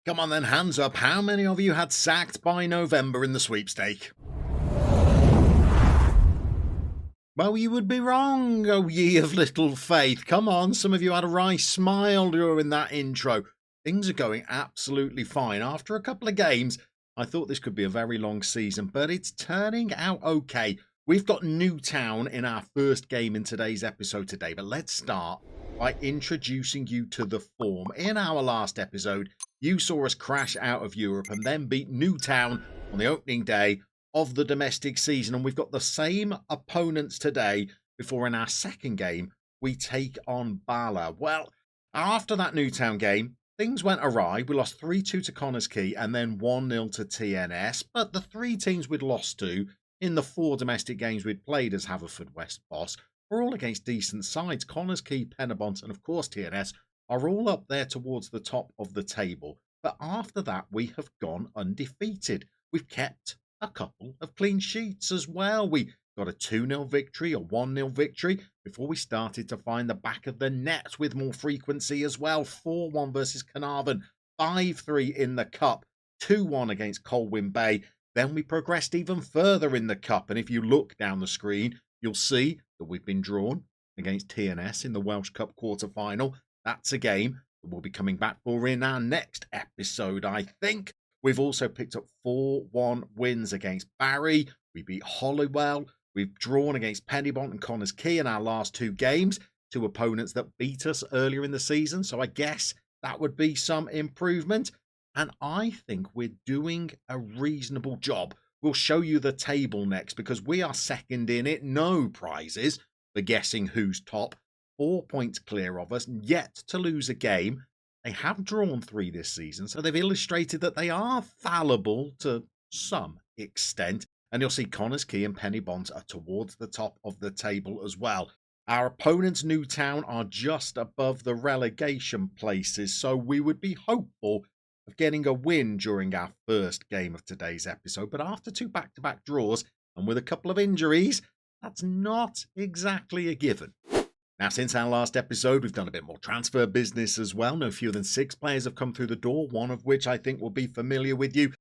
Come on then, hands up. How many of you had sacked by November in the sweepstake? Well, you would be wrong, oh ye of little faith. Come on, some of you had a wry smile during that intro. Things are going absolutely fine. After a couple of games, I thought this could be a very long season, but it's turning out okay. We've got Newtown in our first game in today's episode today, but let's start by introducing you to the form. In our last episode, you saw us crash out of Europe and then beat Newtown on the opening day of the domestic season, and we've got the same opponents today before in our second game we take on Bala. Well, after that Newtown game, things went awry. We lost 3-2 to Connors Key and then 1-0 to TNS, but the three teams we'd lost to in the four domestic games we'd played as Haverfordwest boss were all against decent sides. Connors Key, Penabont and of course TNS are all up there towards the top of the table, but after that we have gone undefeated. We've kept a couple of clean sheets as well. We got a 2-0 victory, a 1-0 victory before we started to find the back of the net with more frequency as well. 4-1 versus Carnarvon, 5-3 in the cup, 2-1 against Colwyn Bay. Then we progressed even further in the cup, and if you look down the screen, you'll see that we've been drawn against TNS in the Welsh Cup quarter-final. That's a game that we'll be coming back for in our next episode, I think. We've also picked up 4-1 wins against Barry. We beat Hollywell. We've drawn against Penybont and Connors Key in our last two games, two opponents that beat us earlier in the season. So I guess that would be some improvement. And I think we're doing a reasonable job. We'll show you the table next because we are second in it. No prizes for guessing who's top. 4 points clear of us, yet to lose a game. They have drawn 3 this season, so they've illustrated that they are fallible to some extent. And you'll see Connors Key and Penybont are towards the top of the table as well. Our opponents, Newtown, are just above the relegation places, so we would be hopeful of getting a win during our first game of today's episode. But after 2 back-to-back draws and with a couple of injuries, that's not exactly a given. Now, since our last episode, we've done a bit more transfer business as well. No fewer than 6 players have come through the door, one of which I think will be familiar with you.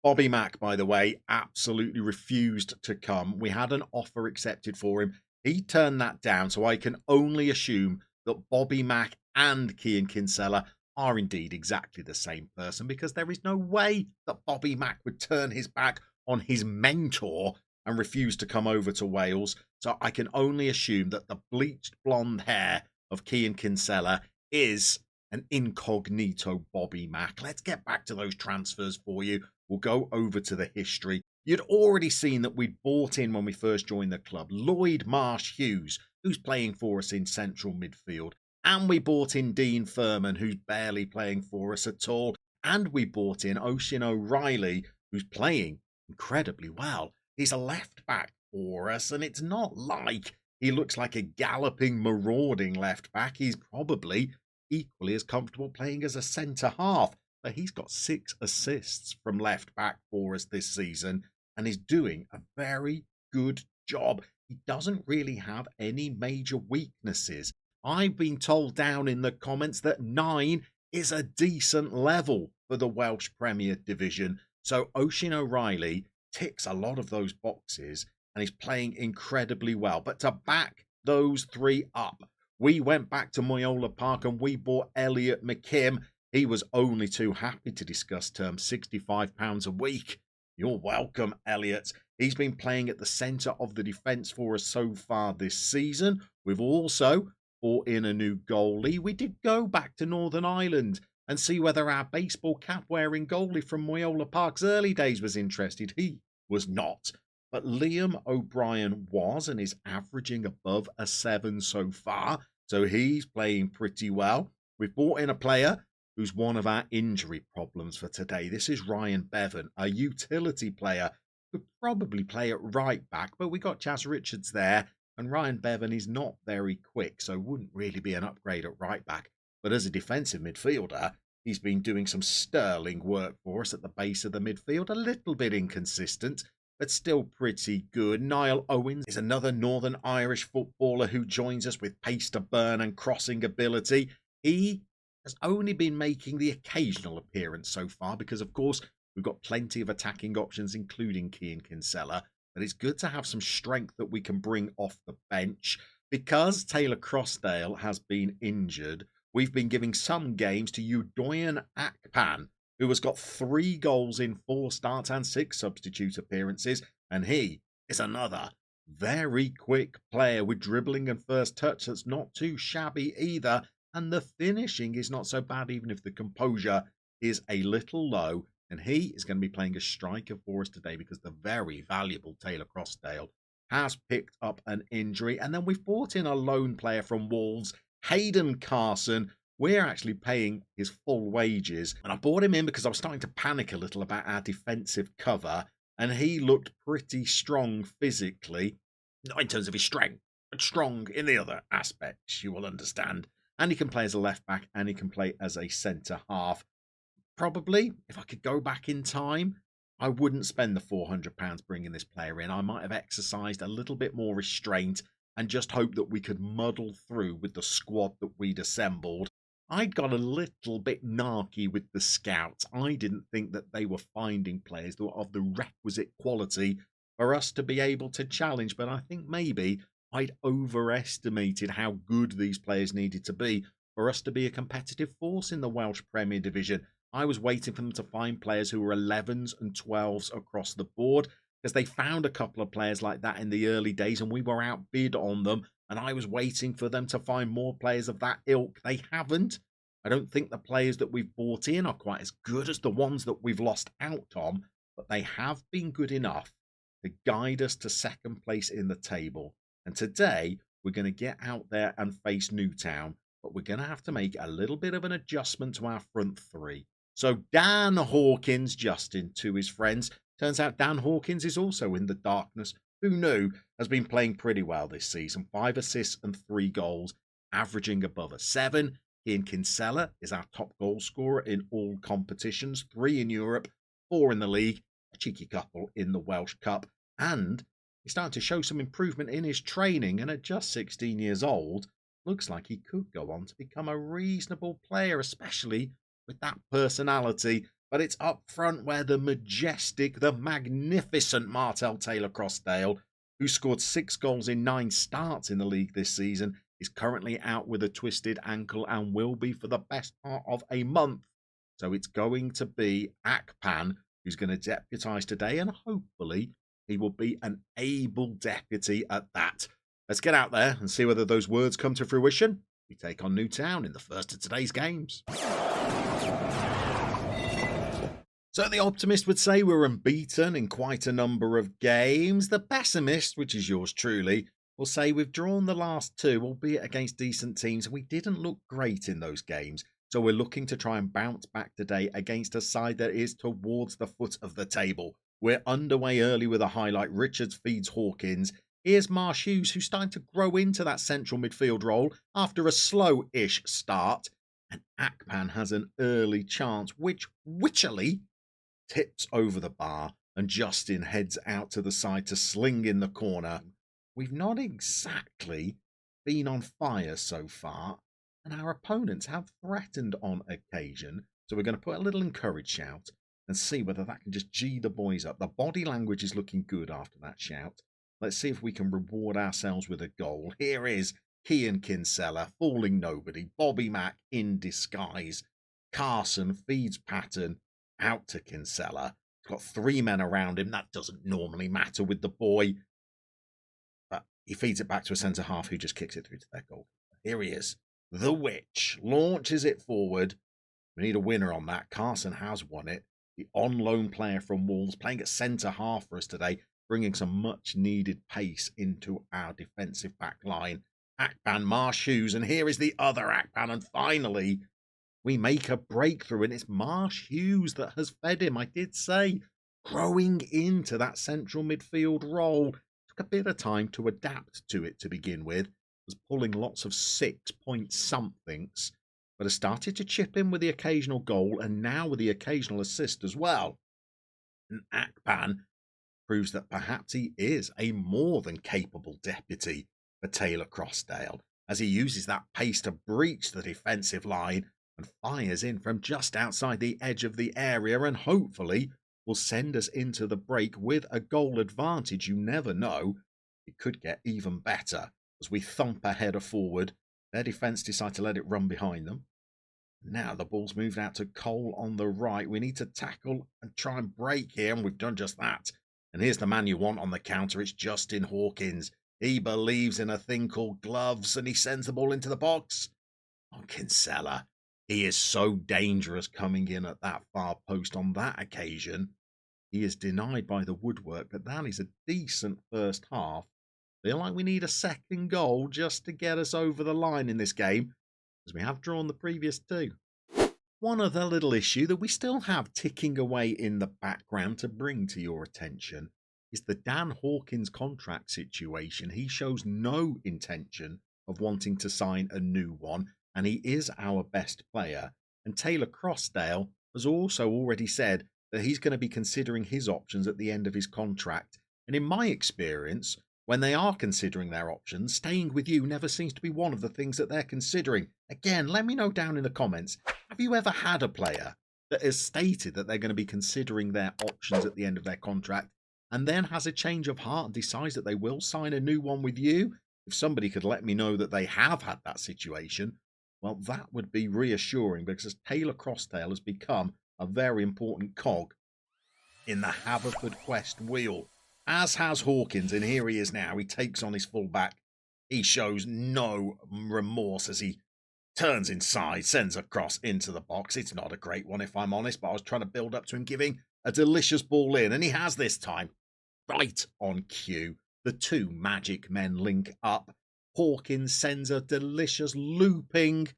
Bobby Mack, by the way, absolutely refused to come. We had an offer accepted for him. He turned that down, so I can only assume that Bobby Mack and Cian Kinsella are indeed exactly the same person, because there is no way that Bobby Mack would turn his back on his mentor and refused to come over to Wales. So I can only assume that the bleached blonde hair of Cian Kinsella is an incognito Bobby Mack. Let's get back to those transfers for you. We'll go over to the history. You'd already seen that we'd bought in when we first joined the club Lloyd Marsh Hughes, who's playing for us in central midfield. And we bought in Dean Furman, who's barely playing for us at all. And we bought in Oisin O'Reilly, who's playing incredibly well. He's a left back for us, and it's not like he looks like a galloping, marauding left back. He's probably equally as comfortable playing as a centre half, but he's got 6 assists from left back for us this season and is doing a very good job. He doesn't really have any major weaknesses. I've been told down in the comments that 9 is a decent level for the Welsh Premier Division, so Oisin O'Reilly ticks a lot of those boxes and is playing incredibly well. But to back those 3 up, we went back to Moyola Park and we bought Elliot McKim. He was only too happy to discuss terms, £65 a week. You're welcome, Elliot. He's been playing at the centre of the defence for us so far this season. We've also bought in a new goalie. We did go back to Northern Ireland and see whether our baseball cap wearing goalie from Moyola Park's early days was interested. He was not. But Liam O'Brien was and is averaging above a 7 so far. So he's playing pretty well. We've brought in a player who's one of our injury problems for today. This is Ryan Bevan, a utility player. Could probably play at right back, but we got Chaz Richards there. And Ryan Bevan is not very quick, so wouldn't really be an upgrade at right back. But as a defensive midfielder, he's been doing some sterling work for us at the base of the midfield. A little bit inconsistent, but still pretty good. Niall Owens is another Northern Irish footballer who joins us with pace to burn and crossing ability. He has only been making the occasional appearance so far because, of course, we've got plenty of attacking options, including Kian Kinsella. But it's good to have some strength that we can bring off the bench. Because Taylor Crossdale has been injured, we've been giving some games to Udoyan Akpan, who has got 3 goals in 4 starts and 6 substitute appearances. And he is another very quick player with dribbling and first touch that's not too shabby either. And the finishing is not so bad, even if the composure is a little low. And he is going to be playing a striker for us today because the very valuable Taylor Crossdale has picked up an injury. And then we've brought in a lone player from Wolves, Hayden Carson. We're actually paying his full wages. And I brought him in because I was starting to panic a little about our defensive cover. And he looked pretty strong physically, not in terms of his strength, but strong in the other aspects, you will understand. And he can play as a left back and he can play as a centre half. Probably, if I could go back in time, I wouldn't spend the £400 bringing this player in. I might have exercised a little bit more restraint and just hope that we could muddle through with the squad that we'd assembled. I got a little bit narky with the scouts. I didn't think that they were finding players that were of the requisite quality for us to be able to challenge, but I think maybe I'd overestimated how good these players needed to be for us to be a competitive force in the Welsh Premier Division. I was waiting for them to find players who were 11s and 12s across the board because they found a couple of players like that in the early days and we were outbid on them. And I was waiting for them to find more players of that ilk. They haven't. I don't think the players that we've brought in are quite as good as the ones that we've lost out on, but they have been good enough to guide us to second place in the table. And today we're going to get out there and face Newtown, but we're going to have to make a little bit of an adjustment to our front three. So Dan Hawkins, Justin to his friends. Turns out Dan Hawkins is also in the darkness. Who knew? Has been playing pretty well this season. 5 assists and 3 goals, averaging above a 7. Ian Kinsella is our top goal scorer in all competitions. 3 in Europe, 4 in the league. A cheeky couple in the Welsh Cup. And he's starting to show some improvement in his training. And at just 16 years old, looks like he could go on to become a reasonable player, especially with that personality. But it's up front where the majestic, the magnificent Martel Taylor Crossdale, who scored 6 goals in 9 starts in the league this season, is currently out with a twisted ankle and will be for the best part of a month. So it's going to be Akpan who's going to deputise today, and hopefully he will be an able deputy at that. Let's get out there and see whether those words come to fruition. We take on Newtown in the first of today's games. So the optimist would say we're unbeaten in quite a number of games. The pessimist, which is yours truly, will say we've drawn the last 2, albeit against decent teams. We didn't look great in those games. So we're looking to try and bounce back today against a side that is towards the foot of the table. We're underway early with a highlight. Richards feeds Hawkins. Here's Marsh Hughes, who's starting to grow into that central midfield role after a slow-ish start. And Akpan has an early chance, which witchily tips over the bar, and Justin heads out to the side to sling in the corner. We've not exactly been on fire so far, and our opponents have threatened on occasion. So we're going to put a little encourage shout and see whether that can just G the boys up. The body language is looking good after that shout. Let's see if we can reward ourselves with a goal. Here is Kian Kinsella, fooling nobody. Bobby Mack in disguise. Carson feeds Patton out to Kinsella. He's got 3 men around him. That doesn't normally matter with the boy. But he feeds it back to a centre-half who just kicks it through to their goal. Here he is. The Witch launches it forward. We need a winner on that. Carson has won it. The on-loan player from Wolves playing at centre-half for us today, bringing some much-needed pace into our defensive back line. Akpan, Marsh Hughes, and here is the other Akpan. And finally, we make a breakthrough, and it's Marsh Hughes that has fed him. I did say, growing into that central midfield role. Took a bit of time to adapt to it to begin with. Was pulling lots of 6-point-somethings, but has started to chip in with the occasional goal, and now with the occasional assist as well. And Akpan proves that perhaps he is a more than capable deputy for Taylor Crossdale, as he uses that pace to breach the defensive line and fires in from just outside the edge of the area and hopefully will send us into the break with a goal advantage. You never know. It could get even better as we thump a header forward. Their defence decide to let it run behind them. Now the ball's moved out to Cole on the right. We need to tackle and try and break here, and we've done just that. And here's the man you want on the counter. It's Justin Hawkins. He believes in a thing called gloves, and he sends the ball into the box. On Kinsella, he is so dangerous coming in at that far post on that occasion. He is denied by the woodwork, but that is a decent first half. Feel like we need a second goal just to get us over the line in this game, as we have drawn the previous two. One other little issue that we still have ticking away in the background to bring to your attention is the Dan Hawkins contract situation. He shows no intention of wanting to sign a new one, and he is our best player. And Taylor Crossdale has also already said that he's going to be considering his options at the end of his contract. And in my experience, when they are considering their options, staying with you never seems to be one of the things that they're considering. Again, let me know down in the comments, have you ever had a player that has stated that they're going to be considering their options at the end of their contract and then has a change of heart and decides that they will sign a new one with you? If somebody could let me know that they have had that situation, well, that would be reassuring, because Taylor Crossdale has become a very important cog in the Haverfordwest wheel, as has Hawkins, and here he is now. He takes on his fullback. He shows no remorse as he turns inside, sends a cross into the box. It's not a great one, if I'm honest, but I was trying to build up to him giving a delicious ball in, and he has this time. Right on cue, the two magic men link up. Hawkins sends a delicious looping,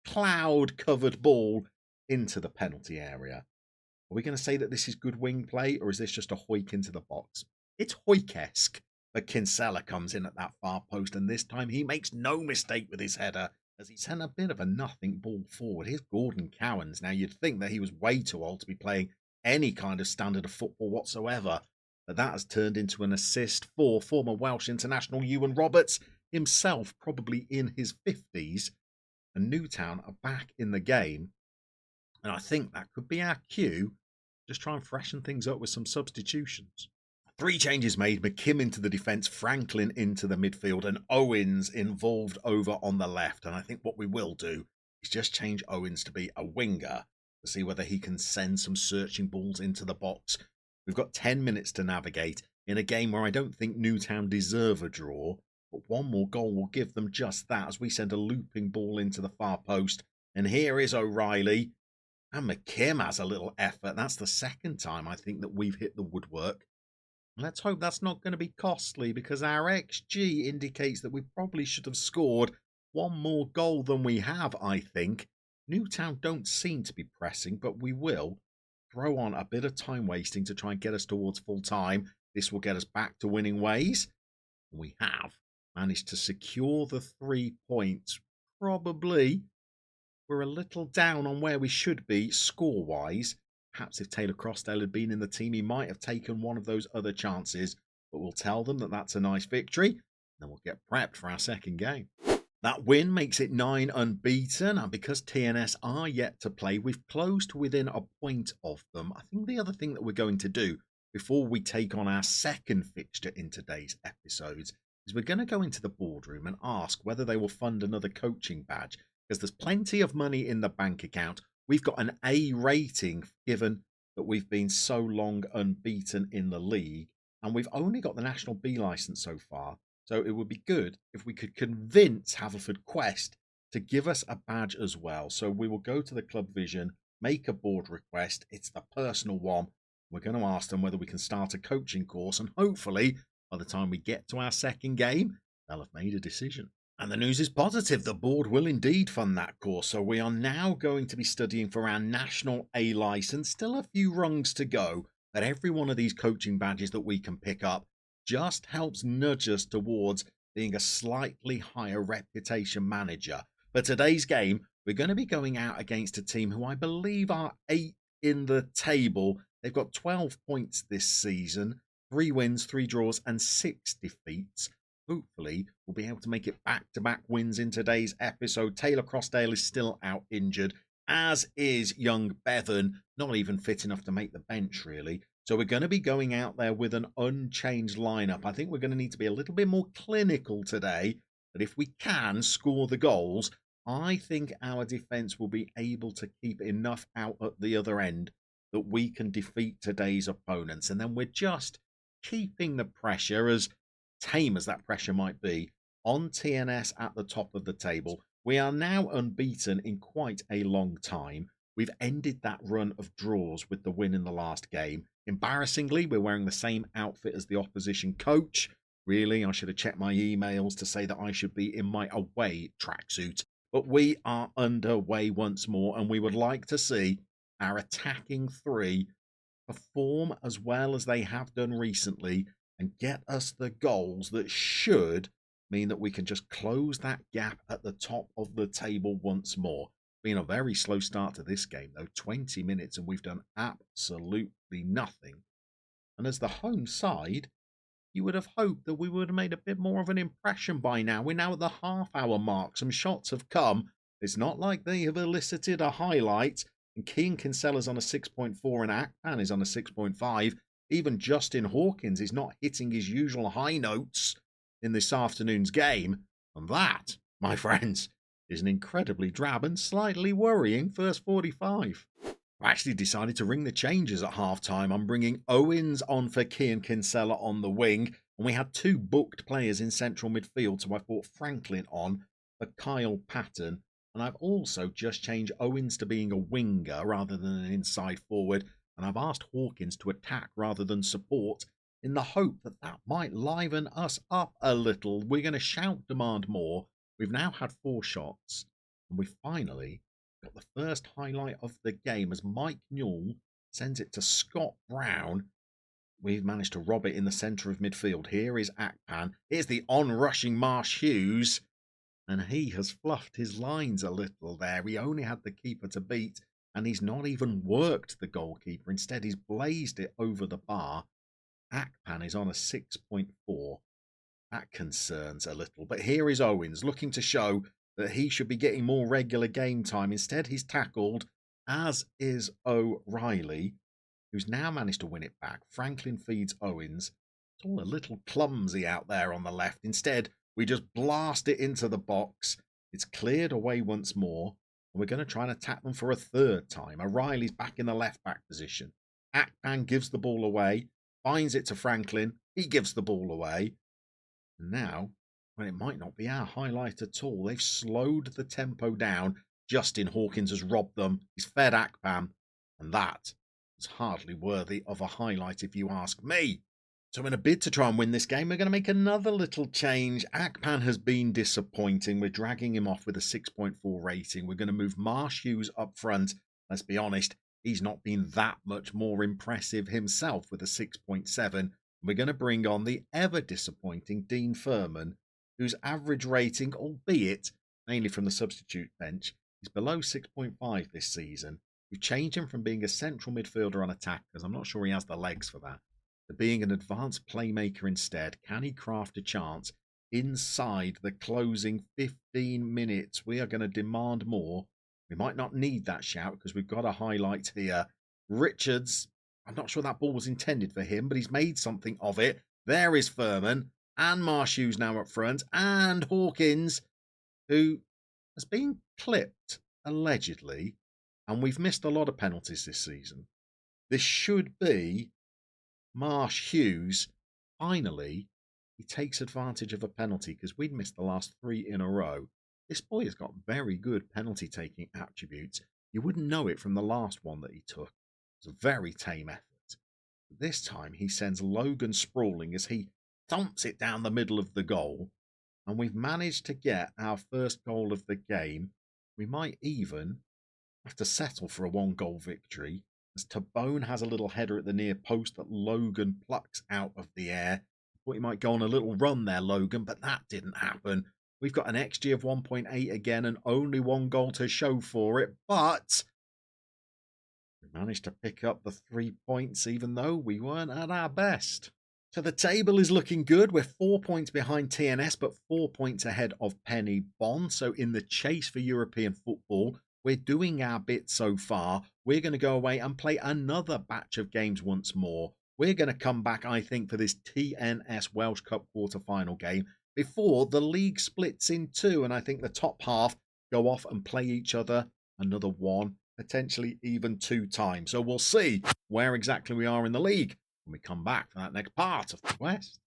cloud-covered ball into the penalty area. Are we going to say that this is good wing play, or is this just a hoik into the box? It's hoik-esque, but Kinsella comes in at that far post, and this time he makes no mistake with his header as he sent a bit of a nothing ball forward. Here's Gordon Cowans. Now, you'd think that he was way too old to be playing any kind of standard of football whatsoever, but that has turned into an assist for former Welsh international Ewan Roberts, himself probably in his 50s, and Newtown are back in the game. And I think that could be our cue. Just try and freshen things up with some substitutions. 3 changes made. McKim into the defence, Franklin into the midfield, and Owens involved over on the left. And I think what we will do is just change Owens to be a winger to see whether he can send some searching balls into the box. We've got 10 minutes to navigate in a game where I don't think Newtown deserve a draw, but one more goal will give them just that as we send a looping ball into the far post. And here is O'Reilly. And McKim has a little effort. That's the second time I think that we've hit the woodwork. Let's hope that's not going to be costly, because our XG indicates that we probably should have scored one more goal than we have, I think. Newtown don't seem to be pressing, but we will throw on a bit of time wasting to try and get us towards full time. This will get us back to winning ways. We have managed to secure the 3 points. Probably we're a little down on where we should be score-wise. Perhaps if Taylor Crossdale had been in the team, he might have taken one of those other chances. But we'll tell them that that's a nice victory, and then we'll get prepped for our second game. That win makes it 9 unbeaten, and because TNS are yet to play, we've closed to within a point of them. I think the other thing that we're going to do before we take on our second fixture in today's episodes is we're going to go into the boardroom and ask whether they will fund another coaching badge, because there's plenty of money in the bank account. We've got an A rating given that we've been so long unbeaten in the league, and we've only got the National B licence so far. So it would be good if we could convince Haverfordwest to give us a badge as well. So we will go to the club vision, make a board request. It's the personal one. We're going to ask them whether we can start a coaching course, and hopefully by the time we get to our second game, they'll have made a decision. And the news is positive. The board will indeed fund that course. So we are now going to be studying for our National A licence. Still a few rungs to go, but every one of these coaching badges that we can pick up just helps nudge us towards being a slightly higher reputation manager. For today's game, we're going to be going out against a team who I believe are 8th in the table. They've got 12 points this season, 3 wins, 3 draws, and 6 defeats. hopefully we'll be able to make it back-to-back wins in today's episode. Taylor Crossdale is still out injured, as is young Bevan, not even fit enough to make the bench, really. So we're going to be going out there with an unchanged lineup. I think we're going to need to be a little bit more clinical today, but if we can score the goals, I think our defence will be able to keep enough out at the other end that we can defeat today's opponents. And then we're just keeping the pressure, as tame as that pressure might be, on TNS at the top of the table. We are now unbeaten in quite a long time. We've ended that run of draws with the win in the last game. Embarrassingly, we're wearing the same outfit as the opposition coach. Really, I should have checked my emails to say that I should be in my away tracksuit. But we are underway once more, and we would like to see our attacking three perform as well as they have done recently and get us the goals that should mean that we can just close that gap at the top of the table once more. Been a very slow start to this game, though. 20 minutes and we've done absolutely nothing. And as the home side, you would have hoped that we would have made a bit more of an impression by now. We're now at the half-hour mark. Some shots have come. It's not like they have elicited a highlight. And Kean Kinsella's on a 6.4 and Akpan is on a 6.5. Even Justin Hawkins is not hitting his usual high notes in this afternoon's game. And that, my friends, is an incredibly drab and slightly worrying first 45. I actually decided to ring the changes at half-time. I'm bringing Owens on for Kean Kinsella on the wing. And we had two booked players in central midfield, so I brought Franklin on for Kyle Patton. And I've also just changed Owens to being a winger rather than an inside forward. And I've asked Hawkins to attack rather than support in the hope that that might liven us up a little. We're going to shout demand more. We've now had 4 shots. And we finally got the first highlight of the game as Mike Newell sends it to Scott Brown. We've managed to rob it in the centre of midfield. Here is Akpan. Here's the on-rushing Marsh Hughes. And he has fluffed his lines a little there. He only had the keeper to beat, and he's not even worked the goalkeeper. Instead, he's blazed it over the bar. Akpan is on a 6.4. That concerns a little. But here is Owens looking to show that he should be getting more regular game time. Instead, he's tackled, as is O'Reilly, who's now managed to win it back. Franklin feeds Owens. It's all a little clumsy out there on the left. Instead, we just blast it into the box. It's cleared away once more. And we're going to try and attack them for a third time. O'Reilly's back in the left-back position. Akpan gives the ball away. Finds it to Franklin. He gives the ball away. And now, when it might not be our highlight at all, they've slowed the tempo down. Justin Hawkins has robbed them. He's fed Akpan. And that is hardly worthy of a highlight if you ask me. So in a bid to try and win this game, we're going to make another little change. Akpan has been disappointing. We're dragging him off with a 6.4 rating. We're going to move Marsh Hughes up front. Let's be honest, he's not been that much more impressive himself with a 6.7. We're going to bring on the ever-disappointing Dean Furman, whose average rating, albeit mainly from the substitute bench, is below 6.5 this season. We've changed him from being a central midfielder on attack, because I'm not sure he has the legs for that, to being an advanced playmaker instead. Can he craft a chance inside the closing 15 minutes? We are going to demand more. We might not need that shout because we've got a highlight here. Richards, I'm not sure that ball was intended for him, but he's made something of it. There is Furman and Marsh Hughes now up front, and Hawkins, who has been clipped, allegedly, and we've missed a lot of penalties this season. This should be Marsh Hughes. Finally, he takes advantage of a penalty because we'd missed the last 3 in a row. This boy has got very good penalty-taking attributes. You wouldn't know it from the last one that he took. It's a very tame effort. This time, he sends Logan sprawling as he thumps it down the middle of the goal. And we've managed to get our first goal of the game. We might even have to settle for a 1-goal victory, as Tabone has a little header at the near post that Logan plucks out of the air. Thought he might go on a little run there, Logan, but that didn't happen. We've got an XG of 1.8 again and only 1 goal to show for it, but we managed to pick up the 3 points even though we weren't at our best. So the table is looking good. We're 4 points behind TNS, but 4 points ahead of Penny Bond. So in the chase for European football, we're doing our bit so far. We're going to go away and play another batch of games once more. We're going to come back, I think, for this TNS Welsh Cup quarter-final game before the league splits in two. And I think the top half go off and play each other another one, potentially even 2 times. So we'll see where exactly we are in the league when we come back for that next part of the West.